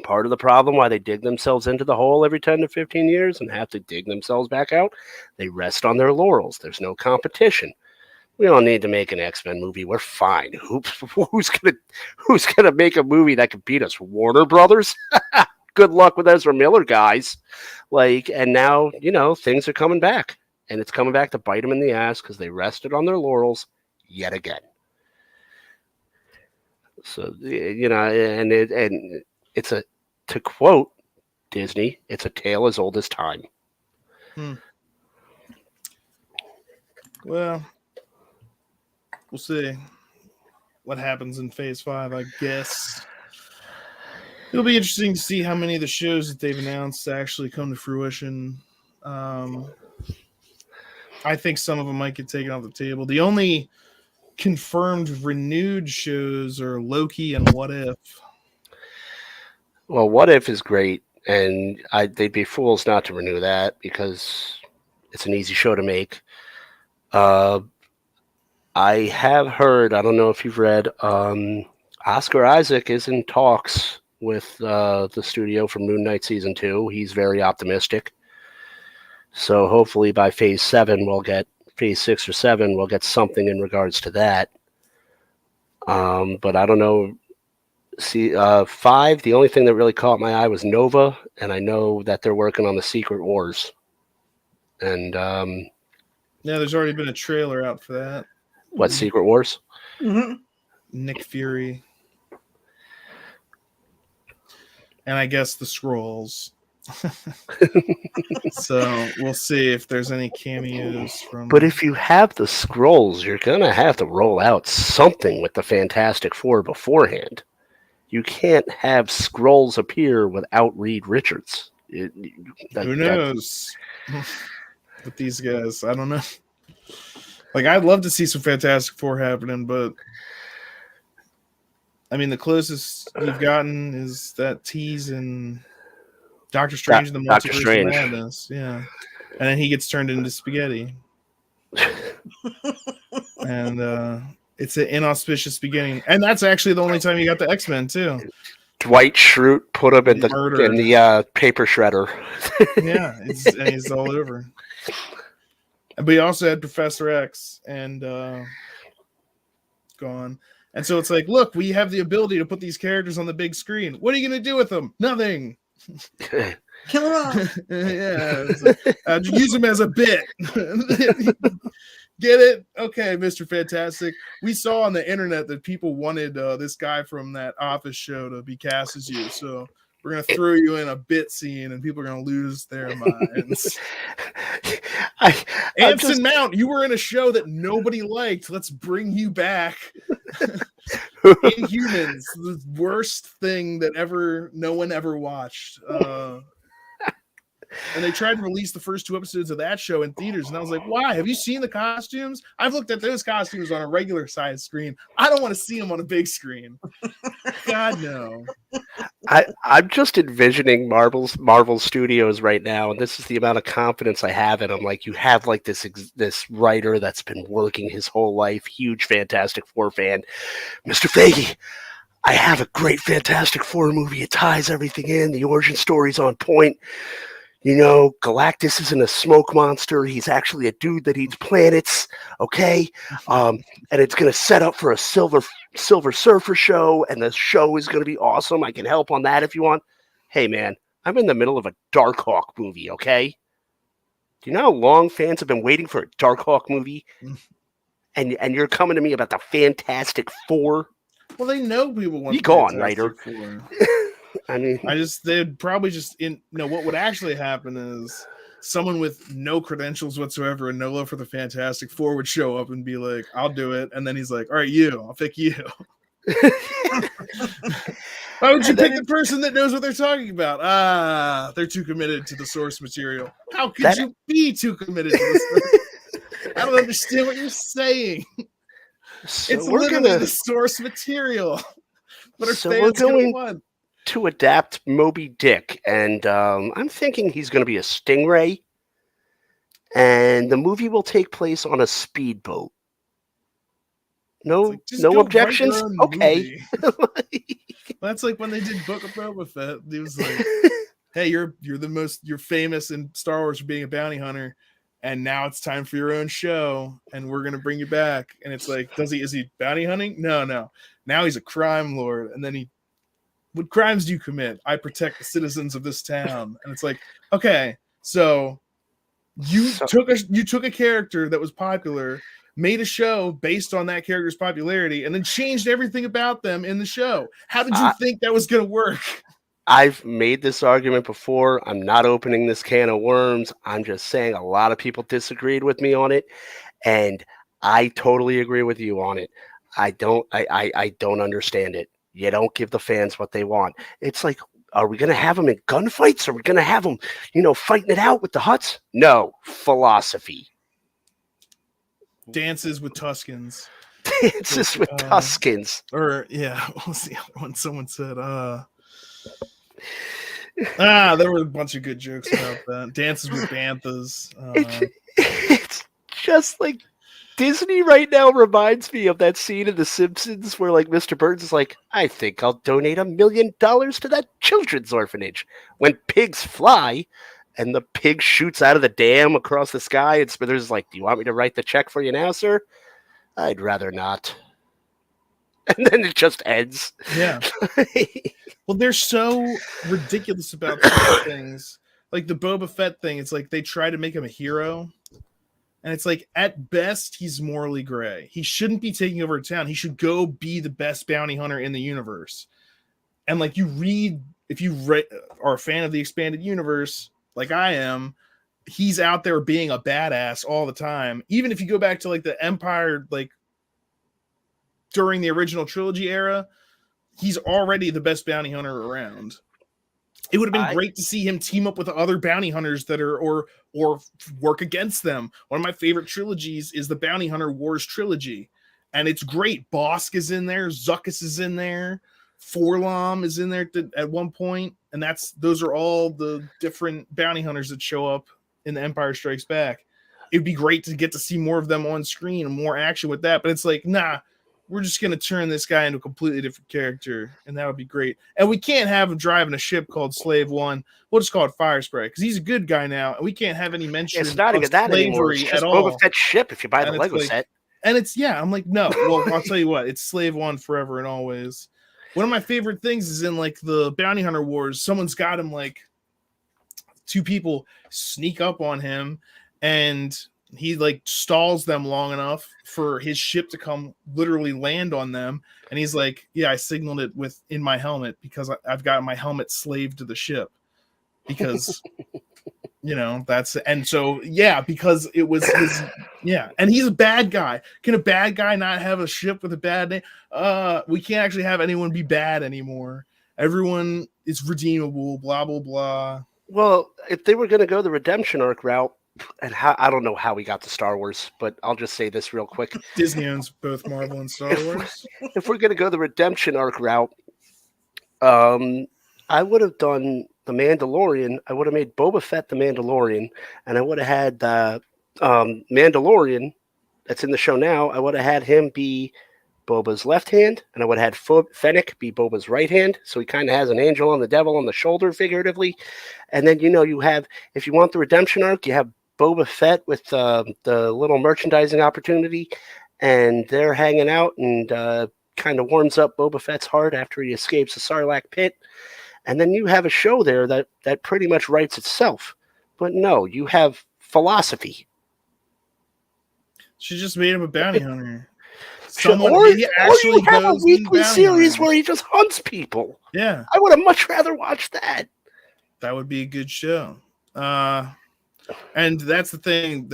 part of the problem why they dig themselves into the hole every 10 to 15 years and have to dig themselves back out, they rest on their laurels. There's no competition. We don't need to make an X-Men movie. We're fine. Who's gonna make a movie that can beat us? Warner Brothers? Good luck with Ezra Miller, guys. And now, things are coming back. And it's coming back to bite them in the ass because they rested on their laurels yet again. So, and it's to quote Disney, it's a tale as old as time. Well, we'll see what happens in Phase 5, I guess. It'll be interesting to see how many of the shows that they've announced actually come to fruition. I think some of them might get taken off the table. The only confirmed renewed shows are Loki and What If. Well, What If is great, and they'd be fools not to renew that because it's an easy show to make. I have heard, I don't know if you've read, Oscar Isaac is in talks with the studio for Moon Knight Season 2. He's very optimistic. So hopefully by Phase 7, Phase 6 or 7, we'll get something in regards to that. But I don't know. See, 5, the only thing that really caught my eye was Nova, and I know that they're working on the Secret Wars. And yeah, there's already been a trailer out for that. What, Secret Wars? Mm-hmm. Nick Fury. And I guess the Skrulls. So we'll see if there's any cameos from. But if you have the Skrulls, you're gonna have to roll out something with the Fantastic Four beforehand. You can't have Skrulls appear without Reed Richards. Who knows? With these guys, I don't know. Like, I'd love to see some Fantastic Four happening, but I mean, the closest you've gotten is that tease in Doctor Strange and the Doctor Multiverse Strange. of Madness. Yeah. And then he gets turned into spaghetti. And it's an inauspicious beginning. And that's actually the only time you got the X-Men, too. Dwight Schrute put him in the paper shredder. Yeah, and he's all over. But he also had Professor X and gone. And so it's like, look, we have the ability to put these characters on the big screen. What are you going to do with them? Nothing. Kill them off. Yeah. Like, use them as a bit. Get it? Okay, Mr. Fantastic. We saw on the internet that people wanted this guy from that Office show to be cast as you. So we're going to throw you in a bit scene and people are going to lose their minds. Anson Mount, you were in a show that nobody liked. Let's bring you back. Inhumans, the worst thing that no one ever watched. And they tried to release the first 2 episodes of that show in theaters, and I was like, why? Have you seen the costumes? I've looked at those costumes on a regular size screen. I don't want to see them on a big screen. God, no. I'm just envisioning Marvel Studios right now, and this is the amount of confidence I have in them. Like, you have like this writer that's been working his whole life, huge Fantastic Four fan, Mr. Feige. I have a great Fantastic Four movie. It ties everything in. The origin story's on point. You know, Galactus isn't a smoke monster. He's actually a dude that eats planets. Okay, and it's going to set up for a Silver Surfer show, and the show is going to be awesome. I can help on that if you want. Hey, man, I'm in the middle of a Darkhawk movie. Okay, do you know how long fans have been waiting for a Darkhawk movie? And you're coming to me about the Fantastic Four? Well, they know people want. Be gone, writer. I mean, they'd probably what would actually happen is someone with no credentials whatsoever and no love for the Fantastic Four would show up and be like, I'll do it. And then he's like, all right, I'll pick you. Why would you pick the person that knows what they're talking about? They're too committed to the source material. How could you be too committed to the source? I don't understand what you're saying. So it's literally the source material. But our fans going want to adapt Moby Dick, and I'm thinking he's going to be a stingray, and the movie will take place on a speedboat. No objections. Okay. That's like when they did Book of Boba Fett. He was like, "Hey, you're famous in Star Wars for being a bounty hunter, and now it's time for your own show, and we're gonna bring you back." And it's like, is he bounty hunting? No. Now he's a crime lord, and then what crimes do you commit? I protect the citizens of this town. And it's like, okay, so you took a character that was popular, made a show based on that character's popularity, and then changed everything about them in the show. How did you think that was going to work? I've made this argument before. I'm not opening this can of worms. I'm just saying a lot of people disagreed with me on it. And I totally agree with you on it. I don't understand it. You don't give the fans what they want. It's like, are we going to have them in gunfights? Are we going to have them, fighting it out with the Hutts? No, philosophy. Dances with Tuscans. Dances with Tuscans. Or yeah, what was the other one? Someone said, there were a bunch of good jokes about that. Dances with Banthas. It's just like Disney right now reminds me of that scene in The Simpsons where like Mr. Burns is like, I think I'll donate $1 million to that children's orphanage. When pigs fly and the pig shoots out of the dam across the sky, and Smithers is like, do you want me to write the check for you now, sir? I'd rather not. And then it just ends. Yeah. Well, they're so ridiculous about certain things. Like the Boba Fett thing, it's like they try to make him a hero. And it's like, at best, he's morally gray. He shouldn't be taking over a town. He should go be the best bounty hunter in the universe. And like if you are a fan of the expanded universe, like I am, he's out there being a badass all the time. Even if you go back to like the Empire, like during the original trilogy era, he's already the best bounty hunter around. It would have been great to see him team up with other bounty hunters that are or work against them. One of my favorite trilogies is the Bounty Hunter Wars trilogy, and it's great. Bosk is in there, Zuckuss is in there, Forlom is in there at one point, and those are all the different bounty hunters that show up in The Empire Strikes Back. It'd be great to get to see more of them on screen and more action with that, but it's like, nah, we're just going to turn this guy into a completely different character, and that would be great. And we can't have him driving a ship called Slave One. We'll just call it Fire Spray, because he's a good guy now, and we can't have any mention it's not even that anymore. It's just Boba Fett's ship if you buy the Lego set. And it's, I'm like, no. Well, I'll tell you what. It's Slave One forever and always. One of my favorite things is in, like, the Bounty Hunter Wars, someone's got him, like, two people sneak up on him, and he like stalls them long enough for his ship to come literally land on them, and he's like, I signaled it in my helmet because I've got my helmet slaved to the ship, because that's, and so because it was his, and he's a bad guy. Can a bad guy not have a ship with a bad name? We can't actually have anyone be bad anymore. Everyone is redeemable, blah blah blah. Well, if they were going to go the redemption arc route, and I don't know how we got to Star Wars, but I'll just say this real quick. Disney owns both Marvel and Star Wars. If we're going to go the redemption arc route, I would have done the Mandalorian. I would have made Boba Fett the Mandalorian, and I would have had the Mandalorian that's in the show now. I would have had him be Boba's left hand, and I would have had Fennec be Boba's right hand, so he kind of has an angel and the devil on the shoulder, figuratively. And then, you have, if you want the redemption arc, you have Boba Fett with the little merchandising opportunity, and they're hanging out, and kind of warms up Boba Fett's heart after he escapes the Sarlacc pit. And then you have a show there that pretty much writes itself. But no, you have philosophy. She just made him a bounty hunter. Or you have a weekly series where he just hunts people. Yeah. I would have much rather watched that. That would be a good show. And that's the thing,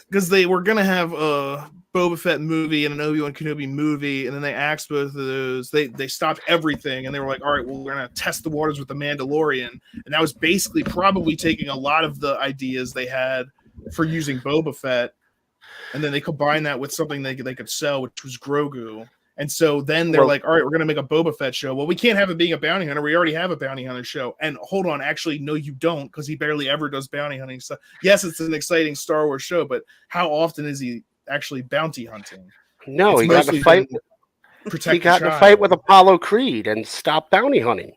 because they were gonna have a Boba Fett movie and an Obi-Wan Kenobi movie, and then they axed both of those. They stopped everything, and they were like, all right, well, we're gonna test the waters with the Mandalorian, and that was basically probably taking a lot of the ideas they had for using Boba Fett, and then they combined that with something they could sell, which was Grogu. And so then they're like, all right, we're going to make a Boba Fett show. Well, we can't have it being a bounty hunter. We already have a bounty hunter show. And hold on, actually, no, you don't, because he barely ever does bounty hunting stuff. Yes, it's an exciting Star Wars show, but how often is he actually bounty hunting? No, he got in a fight. He got in a fight with Apollo Creed and stopped bounty hunting.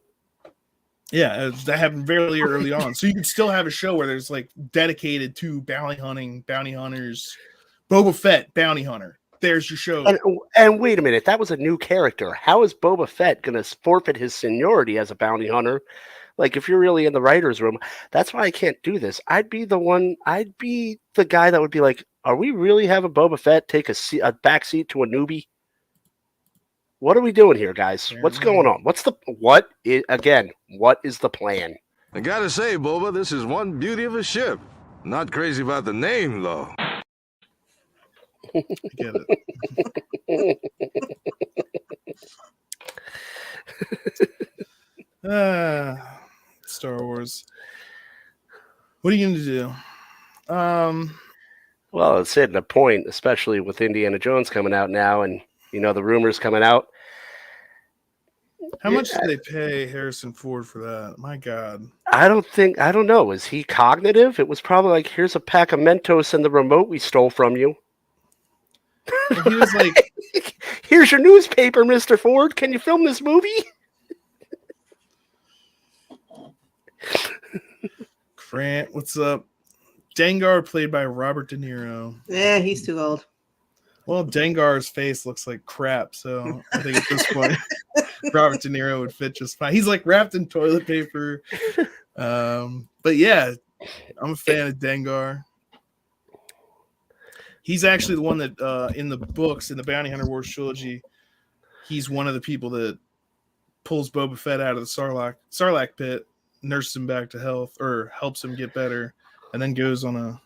Yeah, that happened very early on. So you can still have a show where there's like dedicated to bounty hunting, bounty hunters. Boba Fett, bounty hunter. There's your show. And wait a minute, that was a new character. How is Boba Fett going to forfeit his seniority as a bounty hunter? Like, if you're really in the writer's room, that's why I can't do this. I'd be the guy that would be like, are we really having Boba Fett take a backseat to a newbie? What are we doing here, guys? What's going on? What is the plan? I gotta say, Boba, this is one beauty of a ship. Not crazy about the name, though. I get it. Star Wars. What are you going to do? Well, it's hitting a point, especially with Indiana Jones coming out now, and the rumors coming out. How much did they pay Harrison Ford for that? My God. I don't know. Is he cognitive? It was probably like, here's a pack of Mentos and the remote we stole from you. He was like, here's your newspaper, Mr. Ford. Can you film this movie? Grant, what's up? Dengar played by Robert De Niro. Yeah, he's too old. Well, Dengar's face looks like crap, so I think at this point, Robert De Niro would fit just fine. He's like wrapped in toilet paper. But yeah, I'm a fan of Dengar. He's actually the one that in the books, in the Bounty Hunter Wars trilogy, he's one of the people that pulls Boba Fett out of the Sarlacc pit, nurses him back to health, or helps him get better, and then goes on a...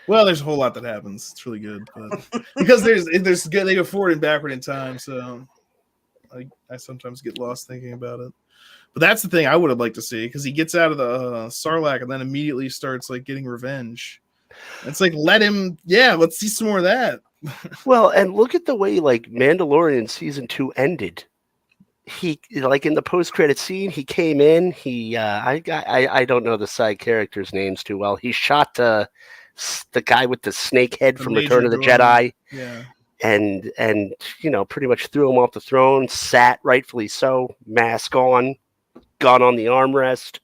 Well, there's a whole lot that happens. It's really good, but because there's good, they go forward and backward in time, so I sometimes get lost thinking about it. But that's the thing I would have liked to see, because he gets out of the Sarlacc and then immediately starts like getting revenge. It's like, let's see some more of that. Well, and look at the way like Mandalorian season 2 ended. He, like, in the post-credit scene, he came in. I don't know the side characters' names too well. He shot the guy with the snake head from Return of the Jedi. Yeah. And pretty much threw him off the throne, sat, rightfully so, mask on, gun on the armrest,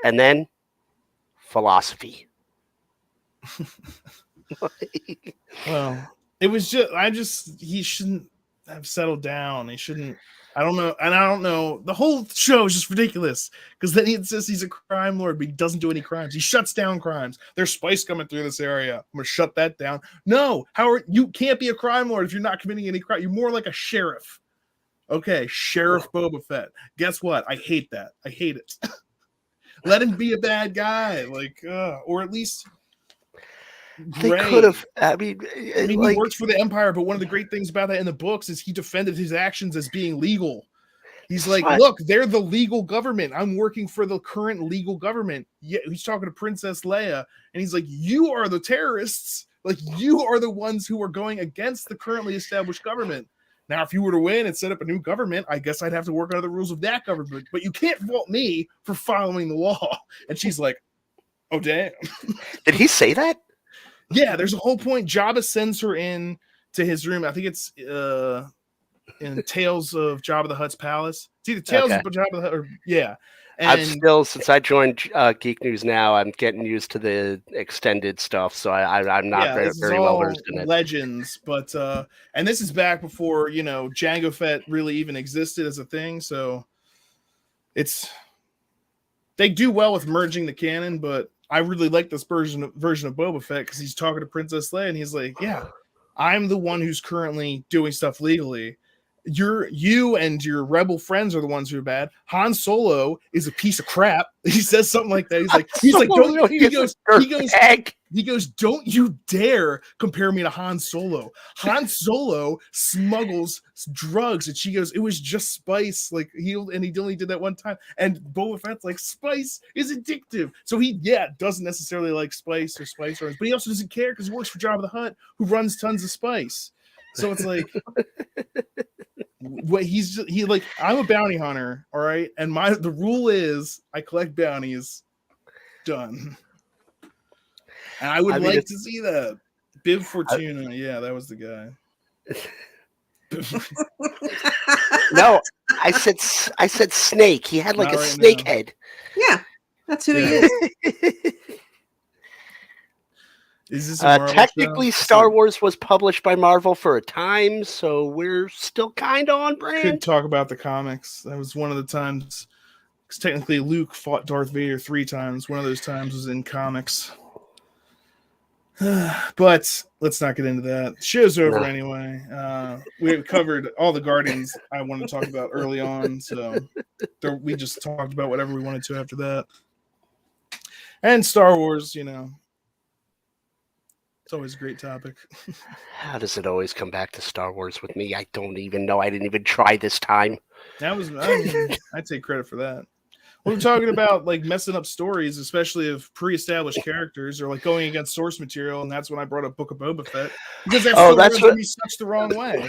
and then philosophy. Well, it was he shouldn't have settled down. He shouldn't. I don't know. The whole show is just ridiculous, because then he insists he's a crime lord, but he doesn't do any crimes. He shuts down crimes. There's spice coming through this area. I'm gonna shut that down. No, you can't be a crime lord if you're not committing any crime. You're more like a sheriff. Okay, Sheriff Boba Fett. Guess what? I hate that. I hate it. Let him be a bad guy, or at least. They could have. He works for the Empire, but one of the great things about that in the books is he defended his actions as being legal. He's like, look, they're the legal government. I'm working for the current legal government. Yeah, he's talking to Princess Leia, and he's like, you are the terrorists. Like, you are the ones who are going against the currently established government. Now, if you were to win and set up a new government, I guess I'd have to work under the rules of that government. But you can't fault me for following the law. And she's like, oh, damn. Did he say that? Yeah, there's a whole point. Jabba sends her in to his room. I think it's in Tales of Jabba the Hutt's palace. It's either Tales of Jabba the Hutt, or yeah. And I'm still, since I joined Geek News now, I'm getting used to the extended stuff, so I'm not very well versed in it. Legends, but and this is back before Jango Fett really even existed as a thing. So they do well with merging the canon, but I really like this version of Boba Fett, because he's talking to Princess Leia and he's like, yeah, I'm the one who's currently doing stuff legally. You and your rebel friends are the ones who are bad. Han Solo is a piece of crap. He says something like that. He goes, don't you dare compare me to Han Solo. Han Solo smuggles drugs. And she goes, it was just spice. Like he only did that one time. And Boba Fett's like, spice is addictive. So he doesn't necessarily like spice or spice runs, but he also doesn't care because he works for Jabba the Hutt, who runs tons of spice. So it's like, I'm a bounty hunter, all right, and the rule is I collect bounties. Done. And I would like to see that. Bib Fortuna, that was the guy. No, I said snake. He had like a snake head. Yeah, that's who he is. Is this technically show? Star Wars was published by Marvel for a time, so we're still kind of on brand. Could talk about the comics. That was one of the times, because technically Luke fought Darth Vader 3 times. One of those times was in comics. But let's not get into that. Show's over No. anyway. We covered all the Guardians I wanted to talk about early on, so we just talked about whatever we wanted to after that. And Star Wars, you know, it's always a great topic. How does it always come back to Star Wars with me? I don't even know. I didn't even try this time. I take credit for that. We're talking about like messing up stories, especially of pre-established characters, or like going against source material, and that's when I brought up Book of Boba Fett because that's what such the wrong way.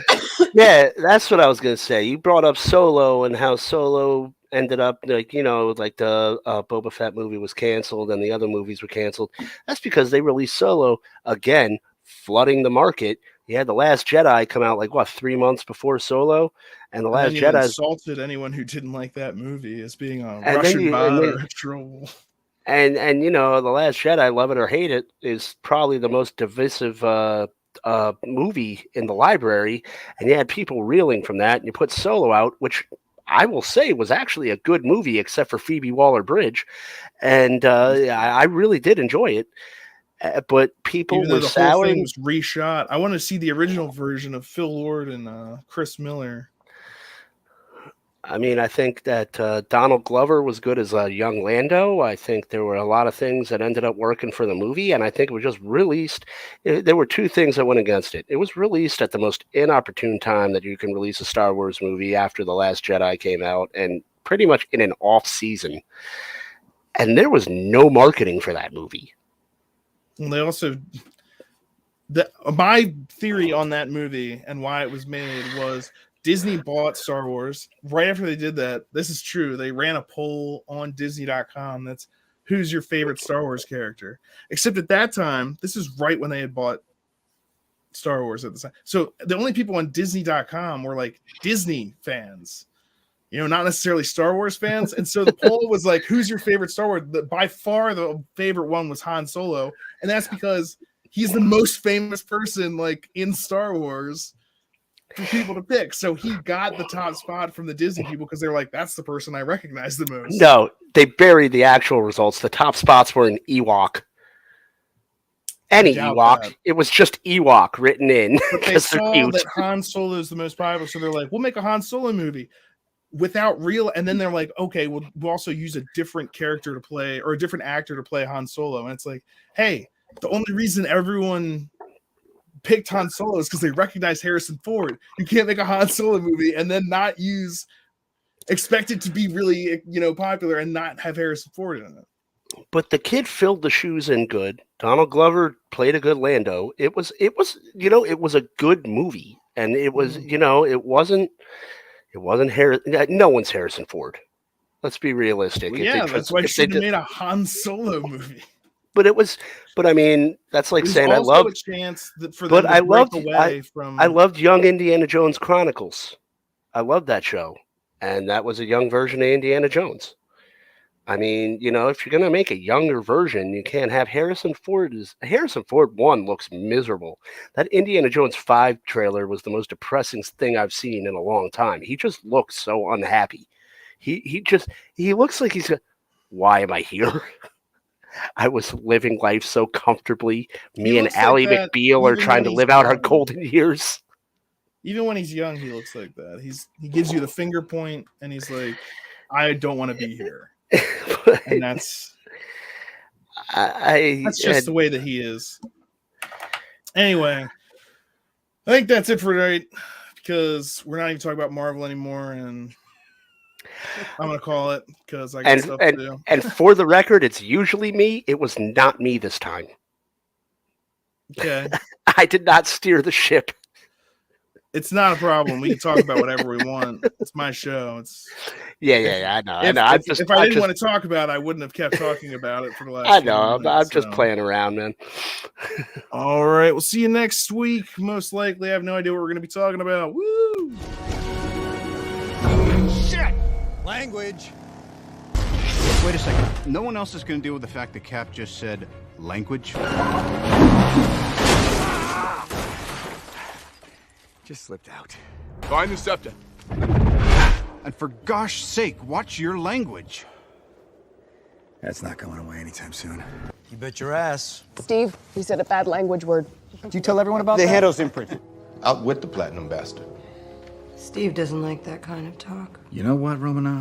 Yeah, that's what I was gonna say. You brought up Solo and how Solo ended up like the Boba Fett movie was canceled and the other movies were canceled. That's because they released Solo again, flooding the market. You had The Last Jedi come out like 3 months before Solo, and The Last Jedi insulted anyone who didn't like that movie as being a Russian bot or a troll. And The Last Jedi, love it or hate it, is probably the most divisive movie in the library, and you had people reeling from that. And you put Solo out, which I will say was actually a good movie, except for Phoebe Waller-Bridge, and I really did enjoy it. But people Even though were the sour. whole thing was reshot. I want to see the original version of Phil Lord and Chris Miller. I mean, I think that Donald Glover was good as a young Lando. I think there were a lot of things that ended up working for the movie, and I think it was just released. There were two things that went against it. It was released at the most inopportune time that you can release a Star Wars movie after The Last Jedi came out, and pretty much in an off season. And there was no marketing for that movie. And they also, my theory on that movie and why it was made was Disney bought Star Wars right after they did that. This is true. They ran a poll on Disney.com. That's who's your favorite Star Wars character. Except at that time, this is right when they had bought Star Wars at the time. So the only people on Disney.com were like Disney fans, not necessarily Star Wars fans. And so the poll was like, who's your favorite Star Wars? By far, the favorite one was Han Solo. And that's because he's the most famous person like in Star Wars for people to pick. So he got the top spot from the Disney people because they're like, that's the person I recognize the most. No, they buried the actual results. The top spots were an Ewok. Any Ewok. That. It was just Ewok written in. But they saw that Han Solo is the most popular, so they're like, we'll make a Han Solo movie without real. And then they're like, okay, we'll also use a different character to play or a different actor to play Han Solo. And it's like, hey, the only reason everyone picked Han Solo is because they recognize Harrison Ford. You can't make a Han Solo movie and then not expect it to be really, popular and not have Harrison Ford in it. But the kid filled the shoes in good. Donald Glover played a good Lando. It was a good movie, and it was, it wasn't no one's Harrison Ford. Let's be realistic. Well, yeah, that's why she made a Han Solo movie. But I mean, that's like saying I love. I loved Young Indiana Jones Chronicles. I loved that show, and that was a young version of Indiana Jones. I mean, if you're gonna make a younger version, you can't have Harrison Ford. Harrison Ford 1 looks miserable. That Indiana Jones 5 trailer was the most depressing thing I've seen in a long time. He just looks so unhappy. He looks like he's. Why am I here? I was living life so comfortably. Me and Ally McBeal are trying to live out our golden years. Even when he's young, he looks like that. He gives you the finger point, and he's like, "I don't want to be here." And that's just the way that he is. Anyway, I think that's it for tonight because we're not even talking about Marvel anymore, and I'm gonna call it because I got stuff to do. And for the record, it's usually me. It was not me this time. Okay. I did not steer the ship. It's not a problem. We can talk about whatever we want. It's my show. Yeah. I know. If I didn't want to talk about it, I wouldn't have kept talking about it for the last. I know. I'm just playing around, man. All right. We'll see you next week. Most likely, I have no idea what we're going to be talking about. Woo! Shit! Language. Wait a second. No one else is going to deal with the fact that Cap just said language? Just slipped out. Find the scepter. And for gosh sake, watch your language. That's not going away anytime soon. You bet your ass. Steve, he said a bad language word. Did you tell everyone about The that? handle's imprinted. Out with the platinum bastard. Steve doesn't like that kind of talk. You know what, Romanov?